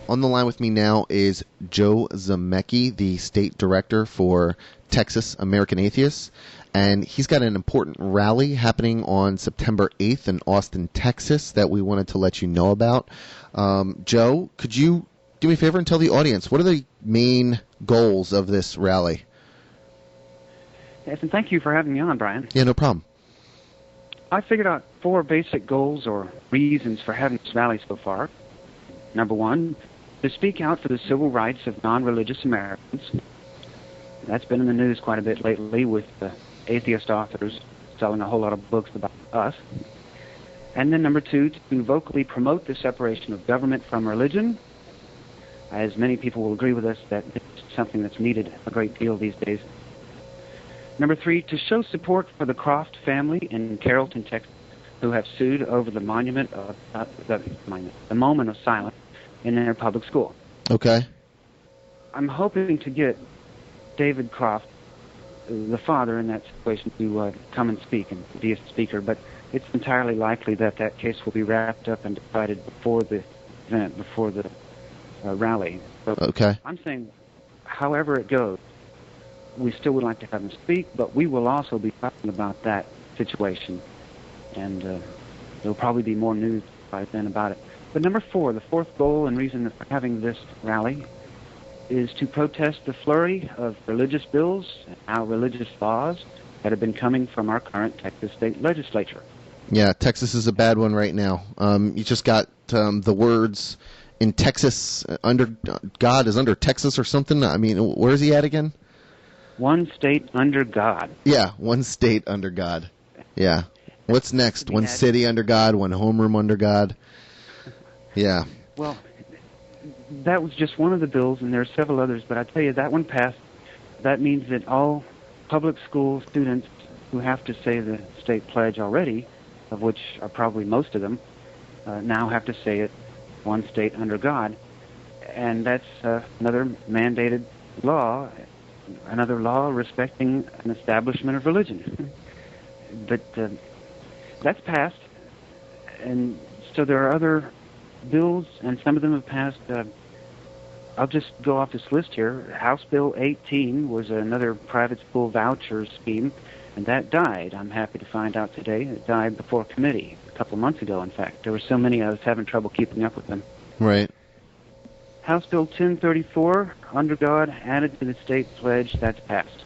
On the line with me now is Joe Zamecki, the state director for Texas American Atheists, and he's got an important rally happening on September 8th in Austin, Texas that we wanted to let you know about. Joe, could you do me a favor and tell the audience, what are the main goals of this rally? Yes, and thank you for having me on, Brian. Yeah, no problem. I figured out 4 basic goals or reasons for having this rally so far. Number 1, to speak out for the civil rights of non-religious Americans. That's been in the news quite a bit lately with atheist authors selling a whole lot of books about us. And then number 2, to vocally promote the separation of government from religion. As many people will agree with us that it's something that's needed a great deal these days. Number 3, to show support for the Croft family in Carrollton, Texas, who have sued over the moment of silence in their public school. Okay. I'm hoping to get David Croft, the father in that situation, to come and speak and be a speaker, but it's entirely likely that that case will be wrapped up and decided before the event, before the rally. So okay. I'm saying, however it goes, we still would like to have him speak, but we will also be talking about that situation, and there'll probably be more news by then about it. But number 4, the 4th goal and reason for having this rally is to protest the flurry of religious bills and our religious laws that have been coming from our current Texas state legislature. Yeah, Texas is a bad one right now. You just got the words in Texas, under God is under Texas or something. I mean, where is he at again? One state under God. Yeah, one state under God. Yeah. What's next? One city under God, one homeroom under God. Yeah. Well, that was just one of the bills, and there are several others, but I tell you, that one passed. That means that all public school students who have to say the state pledge already, of which are probably most of them, now have to say it, one state under God. And that's another mandated law, another law respecting an establishment of religion. But that's passed, and so there are other bills, and some of them have passed. I'll just go off this list here. House Bill 18 was another private school voucher scheme, and that died. I'm happy to find out today. It died before committee, a couple of months ago, in fact. There were so many I was having trouble keeping up with them. Right. House Bill 1034, under God, added to the state pledge, that's passed.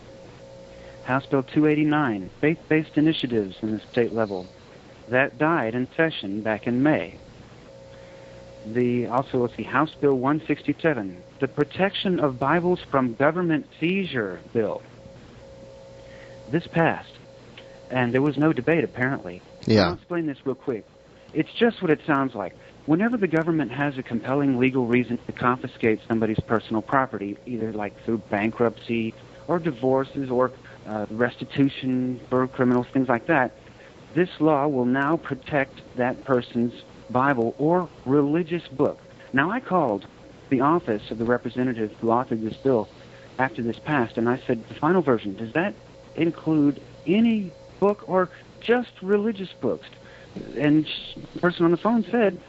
House Bill 289, faith-based initiatives in the state level. That died in session back in May. Let's see, House Bill 167, the Protection of Bibles from Government Seizure Bill. This passed, and there was no debate, apparently. Yeah. I'll explain this real quick. It's just what it sounds like. Whenever the government has a compelling legal reason to confiscate somebody's personal property, either like through bankruptcy or divorces or restitution for criminals, things like that, this law will now protect that person's Bible or religious book. Now, I called the office of the representative who authored this bill after this passed, and I said, the final version, does that include any book or just religious books? And the person on the phone said,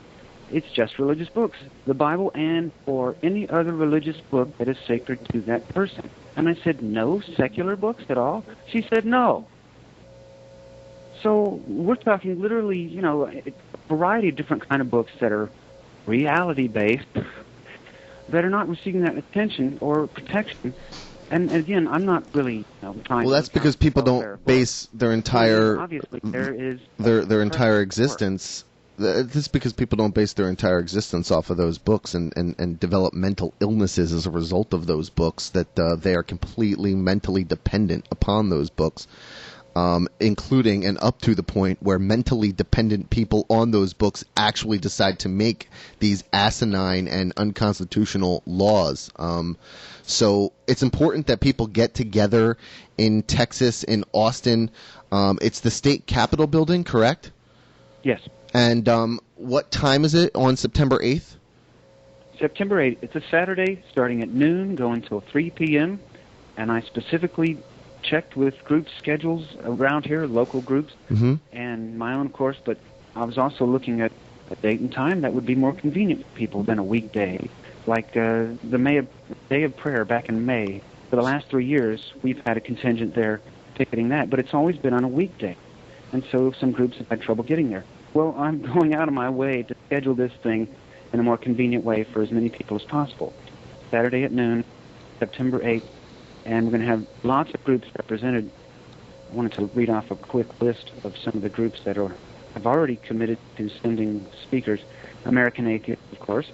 it's just religious books, the Bible and or any other religious book that is sacred to that person. And I said, no secular books at all? She said, no. So we're talking literally, a variety of different kind of books that are reality-based that are not receiving that attention or protection. And again, I'm not really trying. Well, that's because people don't base their entire obviously there is their entire existence. This is because people don't base their entire existence off of those books and develop mental illnesses as a result of those books, that they are completely mentally dependent upon those books, including and up to the point where mentally dependent people on those books actually decide to make these asinine and unconstitutional laws. So it's important that people get together in Texas, in Austin. It's the state capitol building, correct? Yes. And what time is it on September 8th? September 8th. It's a Saturday starting at noon, going until 3 p.m. And I specifically checked with group schedules around here, local groups, and my own, of course, but I was also looking at a date and time that would be more convenient for people than a weekday Like Day of Prayer back in May. For the last 3 years, we've had a contingent there picketing that, but it's always been on a weekday. And so some groups have had trouble getting there. Well, I'm going out of my way to schedule this thing in a more convenient way for as many people as possible. Saturday at noon, September 8th, and we're going to have lots of groups represented. I wanted to read off a quick list of some of the groups that have already committed to sending speakers. American Atheists, of course.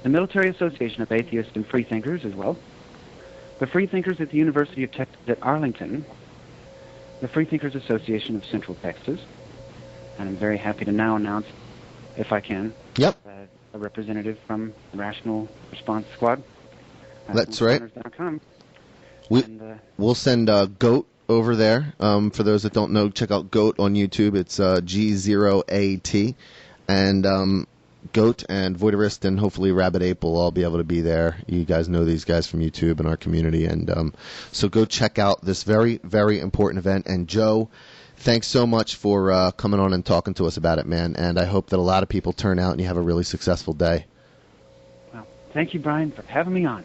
The Military Association of Atheists and Freethinkers as well. The Freethinkers at the University of Texas at Arlington. The Freethinkers Association of Central Texas. And I'm very happy to now announce, if I can, Yep. A representative from the Rational Response Squad. That's right. .com. We'll send GOAT over there. For those that don't know, check out GOAT on YouTube. It's G0AT. And GOAT and Voiderist and hopefully Rabbit Ape will all be able to be there. You guys know these guys from YouTube and our community. And so go check out this very, very important event. And Joe, thanks so much for coming on and talking to us about it, man. And I hope that a lot of people turn out and you have a really successful day. Well, thank you, Brian, for having me on.